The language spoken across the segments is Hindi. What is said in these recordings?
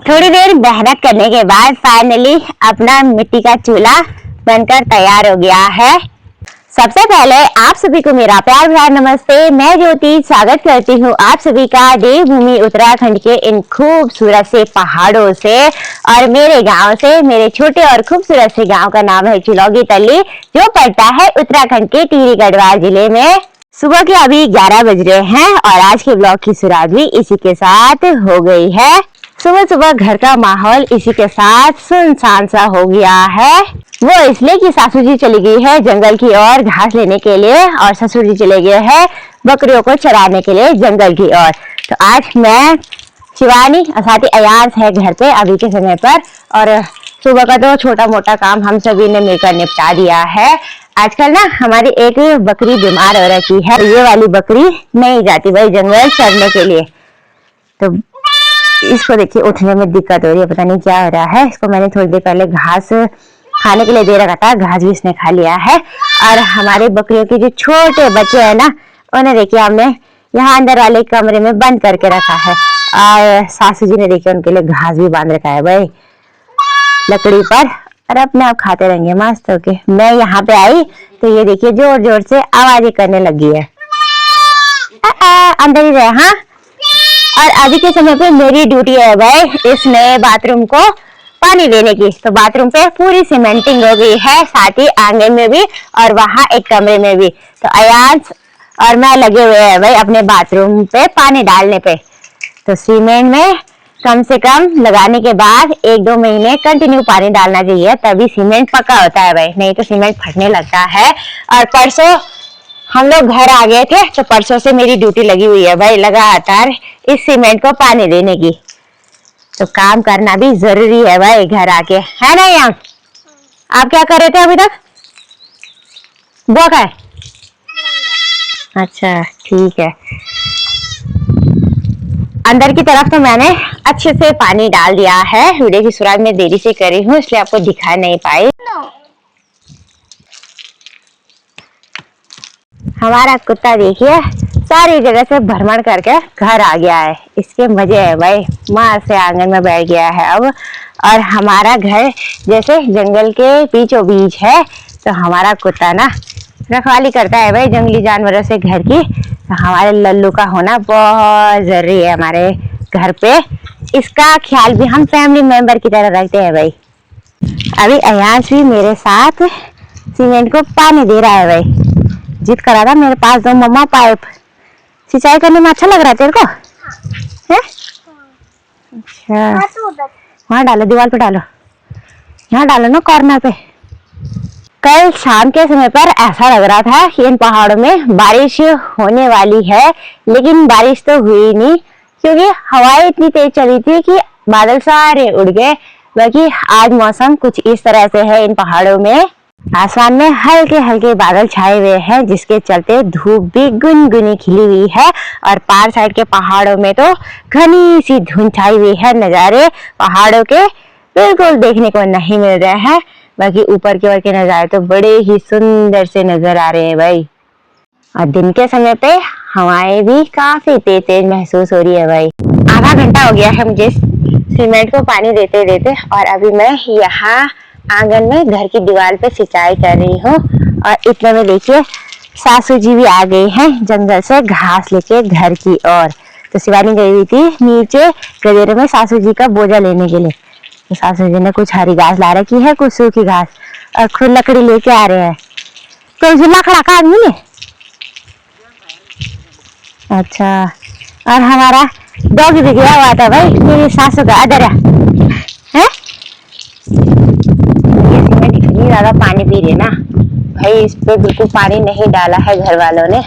थोड़ी देर मेहनत करने के बाद फाइनली अपना मिट्टी का चूल्हा बनकर तैयार हो गया है। सबसे पहले आप सभी को मेरा प्यार भरा नमस्ते। मैं ज्योति स्वागत करती हूँ आप सभी का देवभूमि उत्तराखंड के इन खूबसूरत से पहाड़ों से और मेरे गांव से। मेरे छोटे और खूबसूरत से गांव का नाम है चिलौगी तली, जो पड़ता है उत्तराखंड के टिहरी गढ़वाल जिले में। सुबह के अभी 11 बज रहे हैं और आज के ब्लॉग की शुरुआत भी इसी के साथ हो गई है। सुबह सुबह घर का माहौल इसी के साथ सुनसान सा हो गया है। वो इसलिए कि सासू जी चली गई है जंगल की ओर घास लेने के लिए और ससुर जी चले गए हैं बकरियों को चराने के लिए जंगल की ओर। तो आज मैं, शिवानी और साथ ही अयाज है घर पे अभी के समय पर, और सुबह का तो छोटा मोटा काम हम सभी ने मिलकर निपटा दिया है। आजकल ना हमारी एक बकरी बीमार हो रखी है। ये वाली बकरी नहीं जाती भाई जंगल चरने के लिए, तो इसको देखिए उठने में दिक्कत हो रही है, पता नहीं क्या हो रहा है। इसको मैंने थोड़ी देर पहले घास खाने के लिए दे रखा था, घास भी इसने खा लिया है। और हमारे बकरियों के जो छोटे बच्चे हैं ना, उन्हें देखिए हमने यहाँ अंदर वाले कमरे में बंद करके रखा है और सासू जी ने देखिए उनके लिए घास भी बांध रखा है भाई लकड़ी पर, और अपने आप खाते रहेंगे मस्त होके। मैं यहाँ पे आई तो ये देखिए जोर जोर से आवाजें करने लगी है। अंदर ही रहे। हाँ, और अभी के समय पे मेरी ड्यूटी है भाई इस नए बाथरूम को पानी देने की। तो बाथरूम पे पूरी सीमेंटिंग हो गई है, साथ ही आंगन में भी और वहां एक कमरे में भी। तो अयाज और मैं लगे हुए हैं भाई अपने बाथरूम पे पानी डालने पे। तो सीमेंट में कम से कम लगाने के बाद 1-2 महीने कंटिन्यू पानी डालना चाहिए, तभी सीमेंट पक्का होता है भाई, नहीं तो सीमेंट फटने लगता है। और परसों हम लोग घर आ गए थे, तो परसों से मेरी ड्यूटी लगी हुई है भाई लगातार इस सीमेंट को पानी देने की। तो काम करना भी जरूरी है भाई घर आके, है ना। यहाँ आप क्या कर रहे थे अभी तक? बुआ का है? अच्छा ठीक है। अंदर की तरफ तो मैंने अच्छे से पानी डाल दिया है। वीडियो की शुरुआत में देरी से करी हूँ इसलिए आपको दिखा नहीं पाई। हमारा कुत्ता देखिए सारी जगह से भ्रमण करके घर आ गया है, इसके मजे है भाई। माँ से आंगन में बैठ गया है अब। और हमारा घर जैसे जंगल के बीचों बीच है, तो हमारा कुत्ता ना रखवाली करता है भाई जंगली जानवरों से घर की। तो हमारे लल्लू का होना बहुत जरूरी है हमारे घर पे। इसका ख्याल भी हम फैमिली मेंबर की तरह रखते हैं भाई। अभी अयाज भी मेरे साथ सीमेंट को पानी दे रहा है भाई। जिद करा था मेरे पास दो मम्मा पाइप, सिंचाई करने में अच्छा लग रहा है तेरे को? है? अच्छा वहाँ डालो, दीवार पे डालो, यहाँ डालो ना कॉर्नर पे। कल शाम के समय पर ऐसा लग रहा था कि इन पहाड़ों में बारिश होने वाली है, लेकिन बारिश तो हुई नहीं क्योंकि हवाएं इतनी तेज चली थी कि बादल सारे उड़ गए। बाकी आज मौसम कुछ इस तरह से है इन पहाड़ों में। आसमान में हल्के हल्के बादल छाए हुए हैं, जिसके चलते धूप भी गुनगुनी खिली हुई है। और पार साइड के पहाड़ों में तो घनी सी धुंध छाई हुई है। नजारे पहाड़ों के बिल्कुल देखने को नहीं मिल रहे हैं, बाकी ऊपर की ओर के नजारे तो बड़े ही सुंदर से नजर आ रहे हैं भाई। और दिन के समय पे हवाएं भी काफी तेज तेज महसूस हो रही है भाई। आधा घंटा हो गया है मुझे सीमेंट को पानी देते देते, और अभी मैं यहाँ आंगन में घर की दीवार पे सिंचाई कर रही हूँ। और इतने में देखिए सासू जी भी आ गई हैं जंगल से घास लेके घर की ओर। तो शिवानी गई हुई थी नीचे गदेरे में सासू जी का बोझा लेने के लिए। तो सासू जी ने कुछ हरी घास ला रखी है, कुछ सूखी घास, और खुद लकड़ी लेके आ रहे हैं। तो जिला खड़ा का आदमी ने। अच्छा, और हमारा डॉग भी गया हुआ था भाई मेरी सासू का अदर है। इतनी ज्यादा पानी पी रहे ना भाई, इस पे बिल्कुल पानी नहीं डाला है घर वालों ने,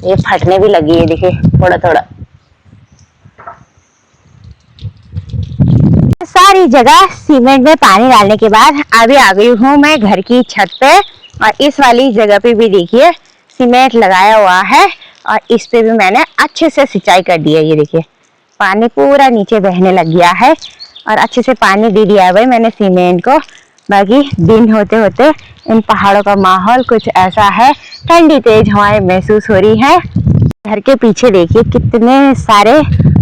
ये फटने भी लगी है देखिए थोड़ा थोड़ा। सारी जगह सीमेंट में पानी डालने के बाद अभी आ गई हूँ मैं घर की छत पे। और इस वाली जगह पे भी देखिए सीमेंट लगाया हुआ है, और इस पे भी मैंने अच्छे से सिंचाई कर दी है। ये देखिए पानी पूरा नीचे बहने लग गया है और अच्छे से पानी दे दिया है भाई मैंने सीमेंट को। बाकी दिन होते होते इन पहाड़ों का माहौल कुछ ऐसा है, ठंडी तेज हवाएं महसूस हो रही है। घर के पीछे देखिए कितने सारे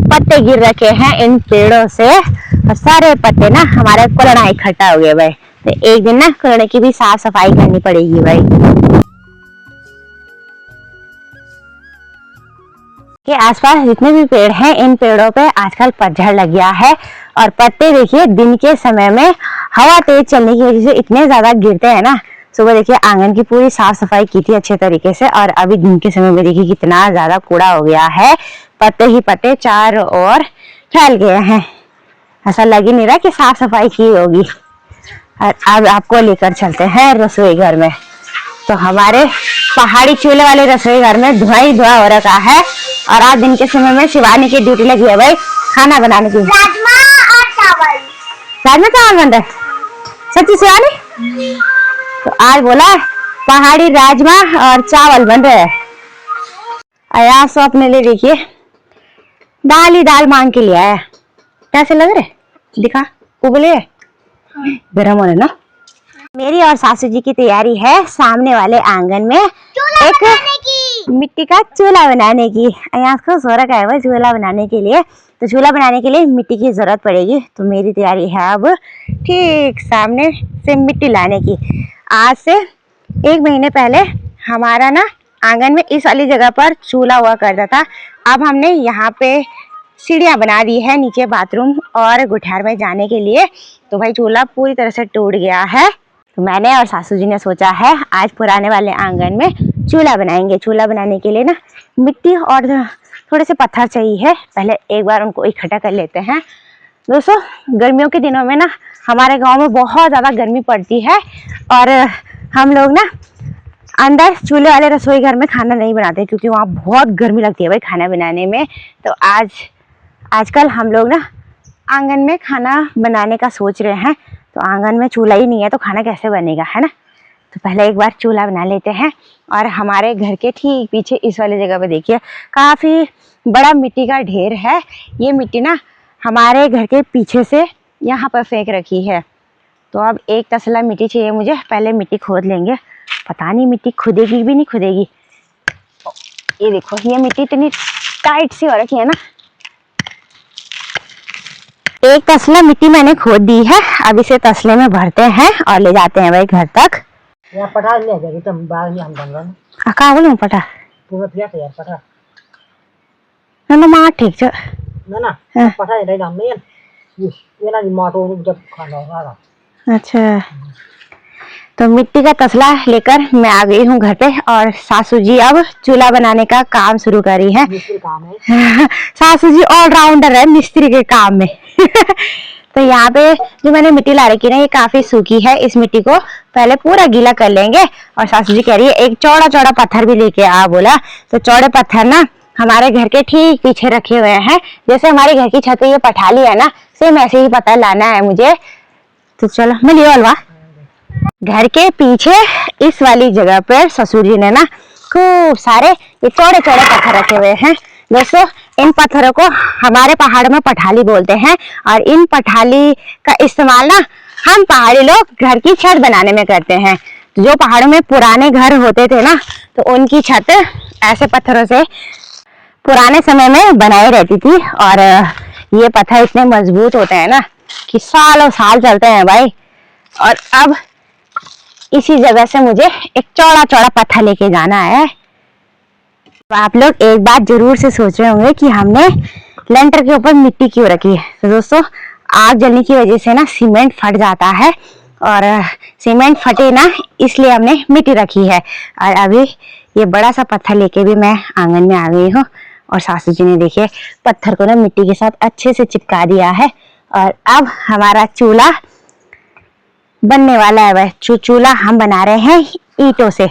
पत्ते गिर रखे हैं इन पेड़ों से, और सारे पत्ते ना हमारे कोरोना इकट्ठा हो गए भाई। तो एक दिन ना कोरोना की भी साफ सफाई करनी पड़ेगी भाई। के आसपास जितने भी पेड़ हैं इन पेड़ों पे आजकल पतझड़ लग गया है, और पत्ते देखिए दिन के समय में हवा तेज चलने की वजह से इतने ज्यादा गिरते हैं ना। सुबह देखिए आंगन की पूरी साफ सफाई की थी अच्छे तरीके से, और अभी दिन के समय में देखिए कितना ज्यादा कूड़ा हो गया है, पत्ते ही पत्ते चारों ओर फैल गए हैं। ऐसा लग ही नहीं रहा कि साफ सफाई की होगी। और अब आपको लेकर चलते हैं रसोई घर में। तो हमारे पहाड़ी चूल्हे वाले रसोई घर में धुआं ही धुआं हो रखा है, और आज दिन के समय में शिवानी की ड्यूटी लगी है भाई खाना बनाने की। राजमा और चावल। राजमा चावल बन रहा है सच्ची शिवानी? तो आज बोला पहाड़ी राजमा और चावल बन रहे हैं। अयास तो अपने लिए देखिए दाल ही दाल मांग के लिया है। कैसे लग रहे दिखा उबले गरम होने ना। मेरी और सासू जी की तैयारी है सामने वाले आंगन में एक मिट्टी का चूल्हा बनाने की। यहाँ को सो रखा है चूल्हा बनाने के लिए। तो चूल्हा बनाने के लिए मिट्टी की जरूरत पड़ेगी, तो मेरी तैयारी है अब ठीक सामने से मिट्टी लाने की। आज से 1 महीने पहले हमारा ना आंगन में इस वाली जगह पर चूल्हा हुआ करता था। अब हमने यहाँ पे सीढ़ियाँ बना दी है नीचे बाथरूम और गुठार में जाने के लिए। तो भाई चूल्हा पूरी तरह से टूट गया है, तो मैंने और सासू जी ने सोचा है आज पुराने वाले आंगन में चूल्हा बनाएंगे। चूल्हा बनाने के लिए ना मिट्टी और थोड़े से पत्थर चाहिए। पहले एक बार उनको इकट्ठा कर लेते हैं। दोस्तों गर्मियों के दिनों में ना हमारे गांव में बहुत ज़्यादा गर्मी पड़ती है, और हम लोग ना अंदर चूल्हे वाले रसोई घर में खाना नहीं बनाते क्योंकि वहाँ बहुत गर्मी लगती है भाई खाना बनाने में। तो आजकल हम लोग ना आंगन में खाना बनाने का सोच रहे हैं। तो आंगन में चूल्हा ही नहीं है तो खाना कैसे बनेगा, है ना। तो पहले एक बार चूल्हा बना लेते हैं। और हमारे घर के ठीक पीछे इस वाली जगह पे देखिए काफ़ी बड़ा मिट्टी का ढेर है। ये मिट्टी ना हमारे घर के पीछे से यहाँ पर फेंक रखी है। तो अब एक तसला मिट्टी चाहिए मुझे। पहले मिट्टी खोद लेंगे, पता नहीं मिट्टी खुदेगी भी नहीं खुदेगी। ये देखो ये मिट्टी इतनी टाइट सी हो रखी है ना। एक तसला मिट्टी मैंने खोद दी है। अब इसे तसले में भरते हैं और ले जाते हैं भाई घर तक। या पटा ले जाएगी तुम बाहर नहीं हम बंगन का बोलूं पटा पूरा पिया यार पटा ना मां ठीक छ ना पटा ले जाम नहीं ये ना मोटो जब खाना होगा। अच्छा तो मिट्टी का तसला लेकर मैं आ गई हूँ घर पे, और सासू जी अब चूल्हा बनाने का काम शुरू करी है। काम है सासू जी ऑलराउंडर है मिस्त्री के काम में। तो यहाँ पे जो मैंने मिट्टी ला रखी ना ये काफी सूखी है। इस मिट्टी को पहले पूरा गीला कर लेंगे। और सासू जी कह रही है एक चौड़ा चौड़ा पत्थर भी लेके आ बोला। तो चौड़े पत्थर ना हमारे घर के ठीक पीछे रखे हुए हैं। जैसे हमारे घर की छत पे ये पठाली है ना, सेम ऐसे ही पत्थर लाना है मुझे। तो चलो मैं लियो अलवा। घर के पीछे इस वाली जगह पर ससुर जी ने ना खूब सारे ये चौड़े चौड़े पत्थर रखे हुए हैं। दोस्तों इन पत्थरों को हमारे पहाड़ में पठाली बोलते हैं, और इन पठाली का इस्तेमाल ना हम पहाड़ी लोग घर की छत बनाने में करते हैं। तो जो पहाड़ों में पुराने घर होते थे ना, तो उनकी छत ऐसे पत्थरों से पुराने समय में बनाई रहती थी। और ये पत्थर इतने मजबूत होते हैं ना कि सालों साल चलते हैं भाई। और अब इसी जगह से मुझे एक चौड़ा चौड़ा पत्थर लेके जाना है। तो आप लोग एक बात जरूर से सोच रहे होंगे कि हमने लेंटर के ऊपर मिट्टी क्यों रखी है। तो दोस्तों आग जलने की वजह से ना सीमेंट फट जाता है, और सीमेंट फटे ना इसलिए हमने मिट्टी रखी है। और अभी ये बड़ा सा पत्थर लेके भी मैं आंगन में आ गई हूँ, और सासू जी ने देखिए पत्थर को ना मिट्टी के साथ अच्छे से चिपका दिया है। और अब हमारा चूल्हा बनने वाला है। वह चूल्हा हम बना रहे हैं ईंटों से।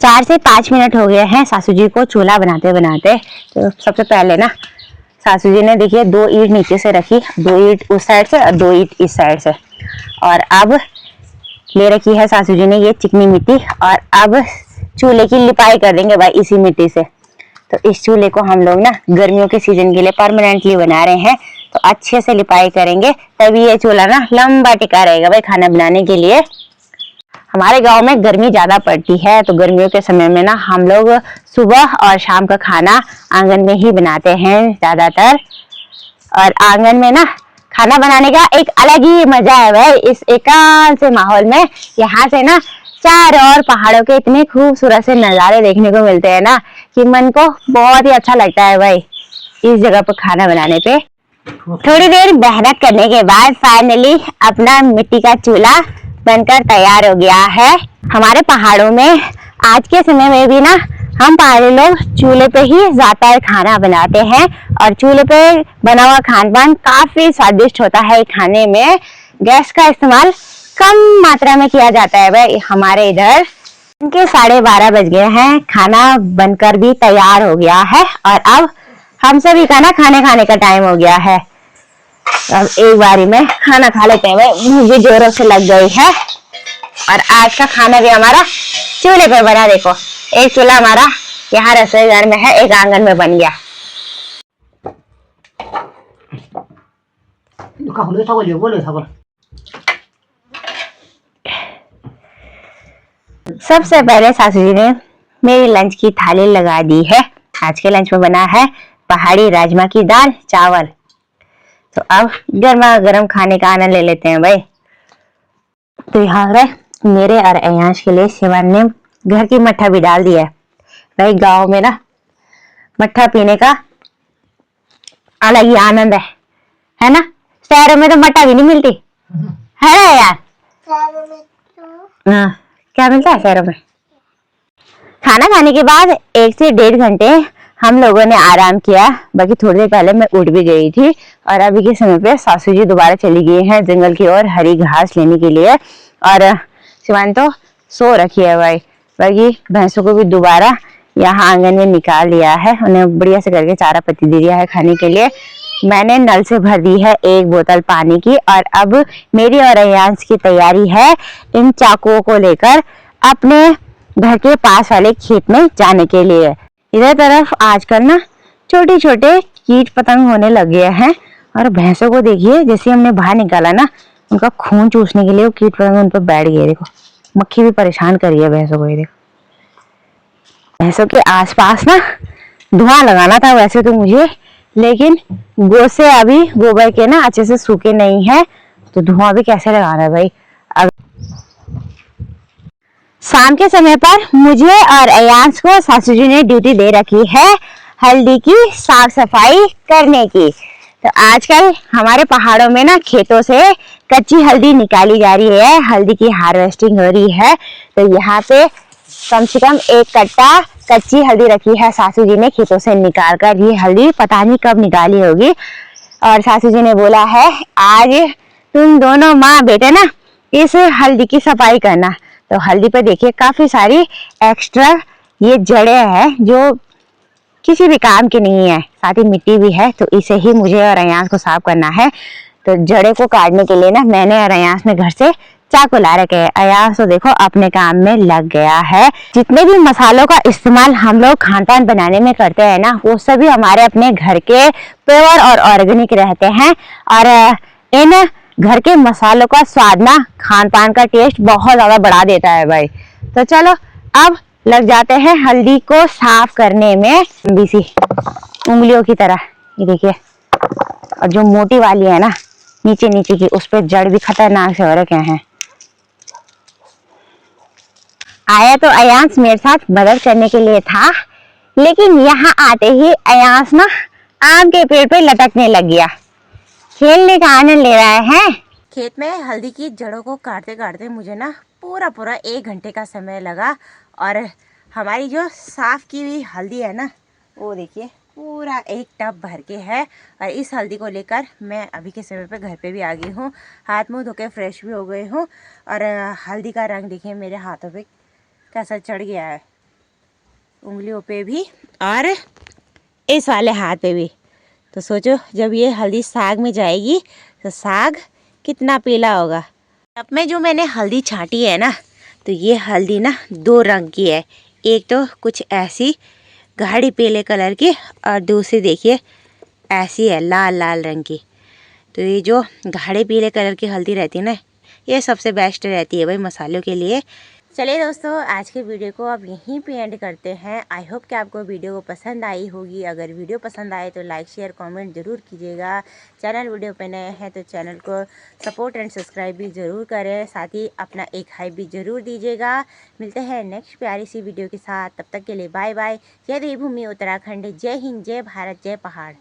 4 से 5 मिनट हो गए हैं सासू जी को चूल्हा बनाते बनाते। तो सबसे पहले ना सासू जी ने देखिए 2 ईंट नीचे से रखी, 2 ईंट उस साइड से और 2 ईंट इस साइड से। और अब ले रखी है सासू जी ने ये चिकनी मिट्टी, और अब चूल्हे की लिपाई कर देंगे भाई इसी मिट्टी से। तो इस चूल्हे को हम लोग ना गर्मियों के सीजन के लिए परमानेंटली बना रहे हैं। तो अच्छे से लिपाई करेंगे तभी ये चूल्हा ना लंबा टिका रहेगा भाई खाना बनाने के लिए। हमारे गांव में गर्मी ज्यादा पड़ती है, तो गर्मियों के समय में ना हम लोग सुबह और शाम का खाना आंगन में ही बनाते हैं ज्यादातर। और आंगन में ना खाना बनाने का एक अलग ही मजा है भाई, इस एकांत से माहौल में। यहाँ से ना चारों ओर पहाड़ों के इतने खूबसूरत से नजारे देखने को मिलते हैं ना कि मन को बहुत ही अच्छा लगता है भाई इस जगह पर खाना बनाने पे। थोड़ी देर मेहनत करने के बाद फाइनली अपना मिट्टी का चूल्हा बनकर तैयार हो गया है। हमारे पहाड़ों में आज के समय में भी ना हम पहाड़ी लोग चूल्हे पे ही ज्यादातर खाना बनाते हैं, और चूल्हे पे बना हुआ खान पान काफी स्वादिष्ट होता है खाने में। गैस का इस्तेमाल कम मात्रा में किया जाता है भाई हमारे इधर। इनके 12:30 बज गए हैं, खाना बनकर भी तैयार हो गया है, और अब हम सभी का ना खाने का टाइम हो गया है। अब एक बारी में खाना खा लेते हैं भाई, भूख भी जोरों से लग गई है। और आज का खाना भी हमारा चूल्हे पर बना। देखो, एक चूल्हा हमारा यहाँ रसोई घर में है, एक आंगन में बन गया। सबसे पहले सासू जी ने मेरी लंच की थाली लगा दी है। आज के लंच में बना है पहाड़ी राजमा की दाल चावल। तो अब गर्मा गर्म खाने का आनंद ले लेते हैं भाई। तो यहाँ मेरे और अयांश के लिए शिवान ने घर की मट्ठा भी डाल दिया है भाई। गांव में ना मट्ठा पीने का अलग ही आनंद है ना। शहरों में तो मट्ठा भी नहीं मिलती है ना यार। हाँ, क्या मिलता है शहरों में। खाना खाने के बाद 1 से 1.5 घंटे हम लोगों ने आराम किया। बाकी थोड़ी देर पहले मैं उठ भी गई थी, और अभी के समय पे सासू जी दोबारा चली गई हैं जंगल की ओर हरी घास लेने के लिए, और शिवान तो सो रखी है भाई। बाकी भैंसों को भी दोबारा यहाँ आंगन में निकाल लिया है, उन्हें बढ़िया से करके चारा पत्ती दे दिया है खाने के लिए। मैंने नल से भर दी है 1 बोतल पानी की, और अब मेरी और अयांश की तैयारी है इन चाकुओं को लेकर अपने घर के पास वाले खेत में जाने के लिए। इधर तरफ आजकल ना छोटे छोटे कीट पतंग होने लग गए हैं, और भैंसों को देखिए जैसे हमने बाहर निकाला ना, उनका खून चूसने के लिए वो कीट पतंग उन पर बैठ गए। देखो, मक्खी भी परेशान कर रही है भैंसों को। ये देखो, भैंसों के आसपास ना धुआं लगाना था वैसे तो मुझे, लेकिन गोसे अभी गोबर के ना अच्छे से सूखे नहीं है, तो धुआं भी कैसे लगाना है भाई। अब शाम के समय पर मुझे और अयांश को सासू जी ने ड्यूटी दे रखी है हल्दी की साफ सफाई करने की। तो आजकल हमारे पहाड़ों में ना खेतों से कच्ची हल्दी निकाली जा रही है, हल्दी की हार्वेस्टिंग हो रही है। तो यहाँ पे कम से कम 1 कट्टा कच्ची हल्दी रखी है सासू जी ने खेतों से निकाल कर। ये हल्दी पता नहीं कब निकाली होगी, और सासू जी ने बोला है आज तुम दोनों माँ बेटे ना इस हल्दी की सफाई करना। तो हल्दी पे देखिए काफी सारी एक्स्ट्रा ये जड़ें हैं जो किसी भी काम की नहीं है, साथ ही मिट्टी भी है, तो इसे ही मुझे और अयांश को साफ करना है। तो जड़े को काटने के लिए ना मैंने और अयांश ने घर से चाकू ला रखे हैं। अयांश तो देखो अपने काम में लग गया है। जितने भी मसालों का इस्तेमाल हम लोग खान पान बनाने में करते हैं ना, वो सभी हमारे अपने घर के प्योर और ऑर्गेनिक रहते हैं, और इन घर के मसालों का स्वाद ना खान पान का टेस्ट बहुत ज्यादा बढ़ा देता है भाई। तो चलो अब लग जाते हैं हल्दी को साफ करने में, लंबी सी उंगलियों की तरह। ये देखिए, और जो मोटी वाली है ना नीचे नीचे की, उस पर जड़ भी खतरनाक से हो रखे हैं। आया तो अयांश मेरे साथ मदद करने के लिए था, लेकिन यहाँ आते ही अयांश ना आम के पेड़ पे लटकने लग गया, खेलने का आनंद ले रहा है। खेत में हल्दी की जड़ों को काटते काटते मुझे ना पूरा 1 घंटे का समय लगा, और हमारी जो साफ की हुई हल्दी है ना, वो देखिए पूरा 1 टब भर के है। और इस हल्दी को लेकर मैं अभी के समय पे घर पे भी आ गई हूँ, हाथ मुंह धो के फ्रेश भी हो गई हूँ। और हल्दी का रंग देखिए मेरे हाथों पे कैसा चढ़ गया है, उंगलियों पे भी और इस वाले हाथ पे भी। तो सोचो जब ये हल्दी साग में जाएगी तो साग कितना पीला होगा। अब में जो मैंने हल्दी छांटी है ना, तो ये हल्दी ना 2 रंग की है। एक तो कुछ ऐसी गाढ़ी पीले कलर की, और दूसरी देखिए ऐसी है लाल लाल रंग की। तो ये जो गाढ़े पीले कलर की हल्दी रहती है ना, ये सबसे बेस्ट रहती है भाई मसालों के लिए। चलिए दोस्तों, आज के वीडियो को अब यहीं पे एंड करते हैं। आई होप कि आपको वीडियो को पसंद आई होगी। अगर वीडियो पसंद आए तो लाइक शेयर कमेंट ज़रूर कीजिएगा। चैनल वीडियो पे नए हैं तो चैनल को सपोर्ट एंड सब्सक्राइब भी ज़रूर करें, साथ ही अपना एक हाई भी ज़रूर दीजिएगा। मिलते हैं नेक्स्ट प्यारी सी वीडियो के साथ, तब तक के लिए बाय बाय। जय देवभूमि उत्तराखंड, जय हिंद, जय भारत, जय पहाड़।